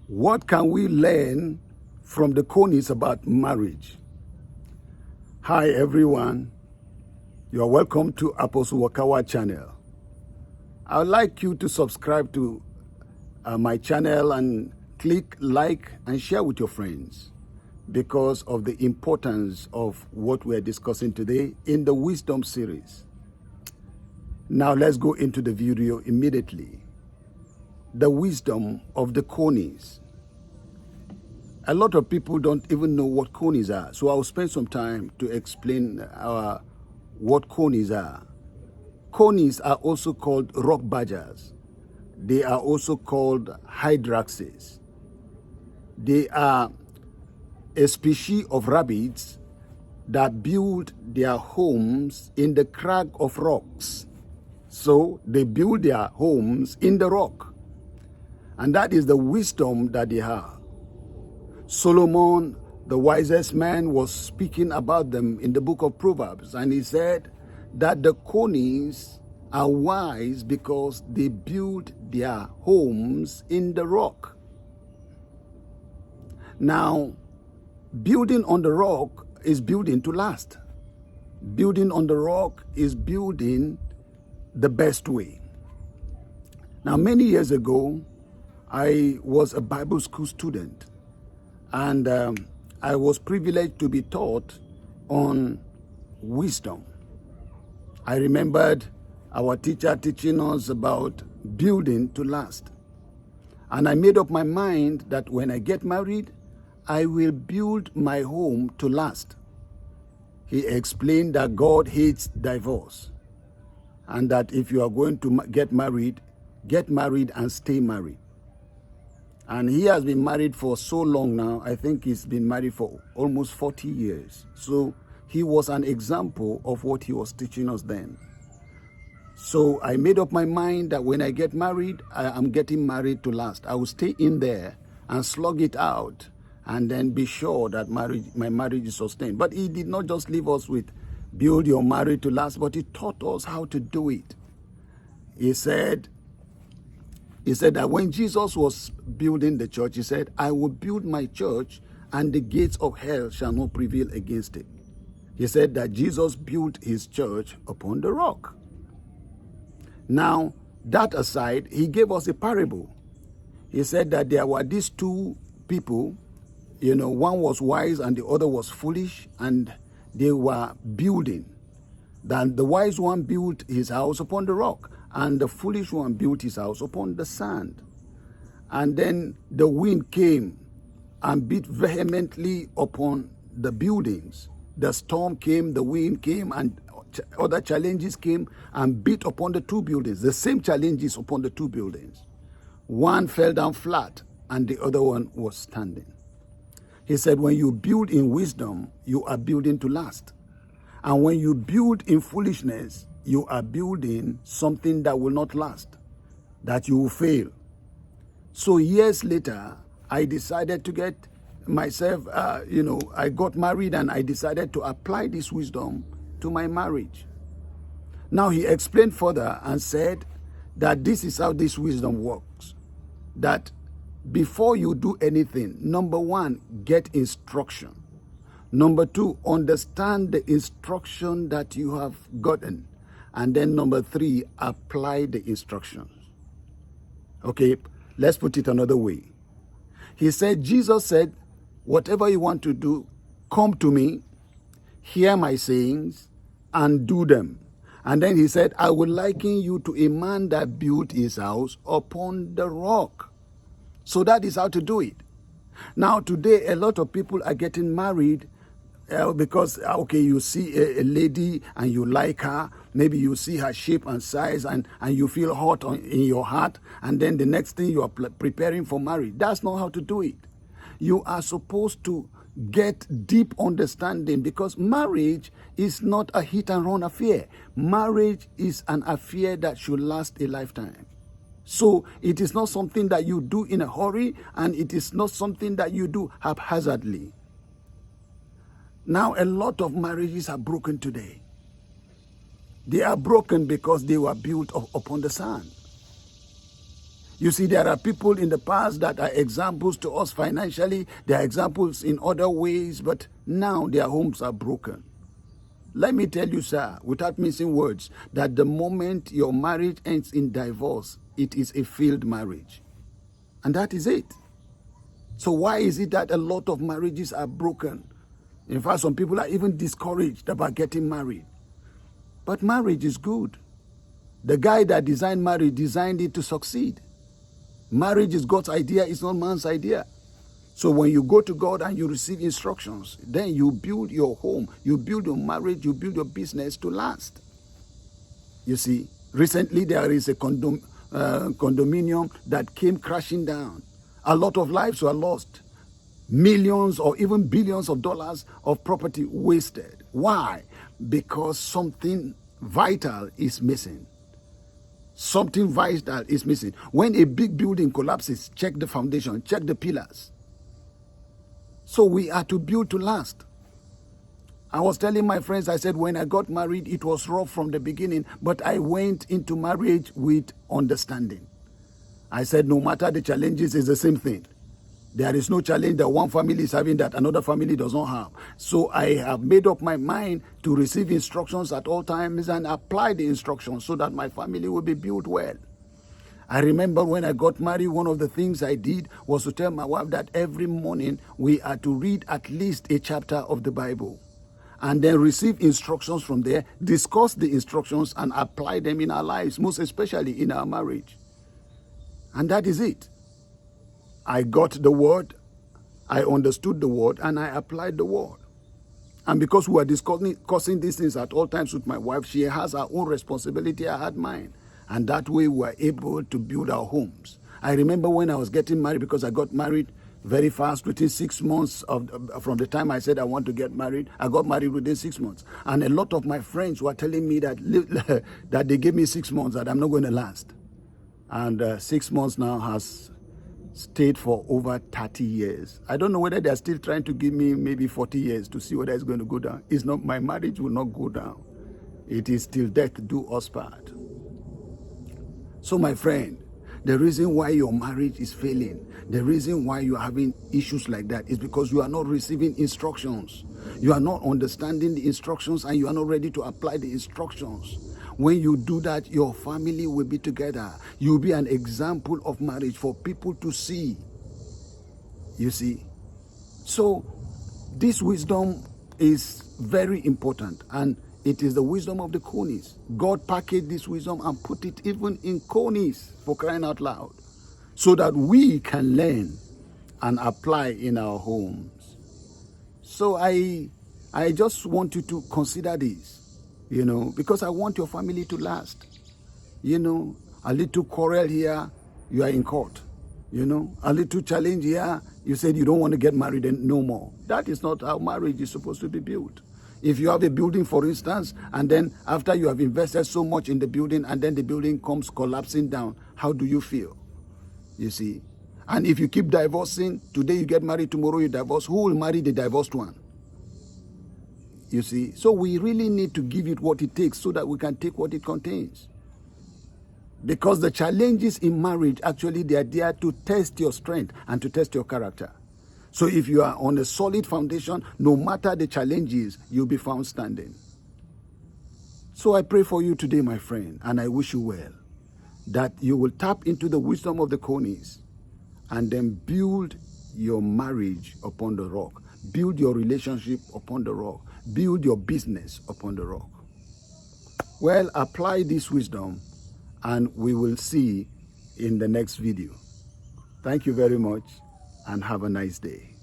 What can we learn from the Conies about marriage? Hi everyone, you are welcome to Apostle Wakawa channel. I would like you to subscribe to my channel and click like and share with your friends because of the importance of what we are discussing today in the Wisdom series. Now let's go into the video immediately. The wisdom of the Conies. A lot of people don't even know what Conies are, so I'll spend some time to explain what Conies are. Conies are also called rock badgers. They are also called hyraxes. They are a species of rabbits that build their homes in the crag of rocks. So they build their homes in the rock. And that is the wisdom that they have. Solomon, the wisest man, was speaking about them in the book of Proverbs. And he said that the Conies are wise because they build their homes in the rock. Now, building on the rock is building to last. Building on the rock is building the best way. Now, many years ago, I was a Bible school student, and I was privileged to be taught on wisdom. I remembered our teacher teaching us about building to last. And I made up my mind that when I get married, I will build my home to last. He explained that God hates divorce, and that if you are going to get married and stay married. And he has been married for so long now. I think he's been married for almost 40 years. So he was an example of what he was teaching us then. So I made up my mind that when I get married, I'm getting married to last. I will stay in there and slug it out and then be sure that my marriage is sustained. But he did not just leave us with build your marriage to last, but he taught us how to do it. He said that when Jesus was building the church, he said, I will build my church and the gates of hell shall not prevail against it. He said that Jesus built his church upon the rock. Now, that aside, he gave us a parable. He said that there were these two people, one was wise and the other was foolish, and they were building. Then the wise one built his house upon the rock, and the foolish one built his house upon the sand. And then the wind came and beat vehemently upon the buildings. The storm came, the wind came, and other challenges came and beat upon the two buildings. The same challenges upon the two buildings. One fell down flat and the other one was standing. He said, when you build in wisdom, you are building to last. And when you build in foolishness, you are building something that will not last, that you will fail. So years later, I decided to get myself, I got married and I decided to apply this wisdom to my marriage. Now he explained further and said that this is how this wisdom works. That before you do anything, number one, get instruction. Number two, understand the instruction that you have gotten. And then number three, apply the instructions. Okay, let's put it another way. He said, Jesus said, whatever you want to do, come to me, hear my sayings, and do them. And then he said, I will liken you to a man that built his house upon the rock. So that is how to do it. Now today, a lot of people are getting married because, okay, you see a lady and you like her. Maybe you see her shape and size and you feel hot in your heart. And then the next thing you are preparing for marriage. That's not how to do it. You are supposed to get deep understanding, because marriage is not a hit and run affair. Marriage is an affair that should last a lifetime. So it is not something that you do in a hurry, and it is not something that you do haphazardly. Now, a lot of marriages are broken today. They are broken because they were built upon the sand. You see, there are people in the past that are examples to us financially. They are examples in other ways, but now their homes are broken. Let me tell you, sir, without missing words, that the moment your marriage ends in divorce, it is a failed marriage. And that is it. So why is it that a lot of marriages are broken? In fact, some people are even discouraged about getting married. But marriage is good. The guy that designed marriage designed it to succeed. Marriage is God's idea, it's not man's idea. So when you go to God and you receive instructions, then you build your home, you build your marriage, you build your business to last. You see, recently there is a condominium that came crashing down. A lot of lives were lost. Millions or even billions of dollars of property wasted. Why? Because something vital is missing. Something vital is missing. When a big building collapses, check the foundation, check the pillars. So we are to build to last. I was telling my friends, I said, when I got married, it was rough from the beginning, but I went into marriage with understanding. I said, no matter the challenges, it's the same thing. There is no challenge that one family is having that another family does not have. So I have made up my mind to receive instructions at all times and apply the instructions so that my family will be built well. I remember when I got married, one of the things I did was to tell my wife that every morning we are to read at least a chapter of the Bible and then receive instructions from there, discuss the instructions and apply them in our lives, most especially in our marriage. And that is it. I got the word, I understood the word, and I applied the word. And because we were discussing these things at all times with my wife, she has her own responsibility, I had mine. And that way we were able to build our homes. I remember when I was getting married, because I got married very fast, within 6 months from the time I said I want to get married, I got married within 6 months. And a lot of my friends were telling me that, that they gave me 6 months, that I'm not going to last. And 6 months now has stayed for over 30 years. I don't know whether they're still trying to give me maybe 40 years to see whether it's going to go down. It's not, my marriage will not go down. It is till death do us part. So my friend, the reason why your marriage is failing, the reason why you are having issues like that is because you are not receiving instructions. You are not understanding the instructions and you are not ready to apply the instructions. When you do that, your family will be together. You will be an example of marriage for people to see. You see? So this wisdom is very important, and it is the wisdom of the Conies. God packaged this wisdom and put it even in Conies, for crying out loud, so that we can learn and apply in our homes. So I just want you to consider this, because I want your family to last. A little quarrel here, you are in court. A little challenge here, you said you don't want to get married and no more. That is not how marriage is supposed to be built. If you have a building, for instance, and then after you have invested so much in the building and then the building comes collapsing down, how do you feel? You see? And if you keep divorcing, today you get married, tomorrow you divorce, who will marry the divorced one? You see? So we really need to give it what it takes so that we can take what it contains. Because the challenges in marriage, actually, they are there to test your strength and to test your character. So if you are on a solid foundation, no matter the challenges, you'll be found standing. So I pray for you today, my friend, and I wish you well, that you will tap into the wisdom of the Conies and then build your marriage upon the rock. Build your relationship upon the rock. Build your business upon the rock. Well, apply this wisdom and we will see in the next video. Thank you very much and have a nice day.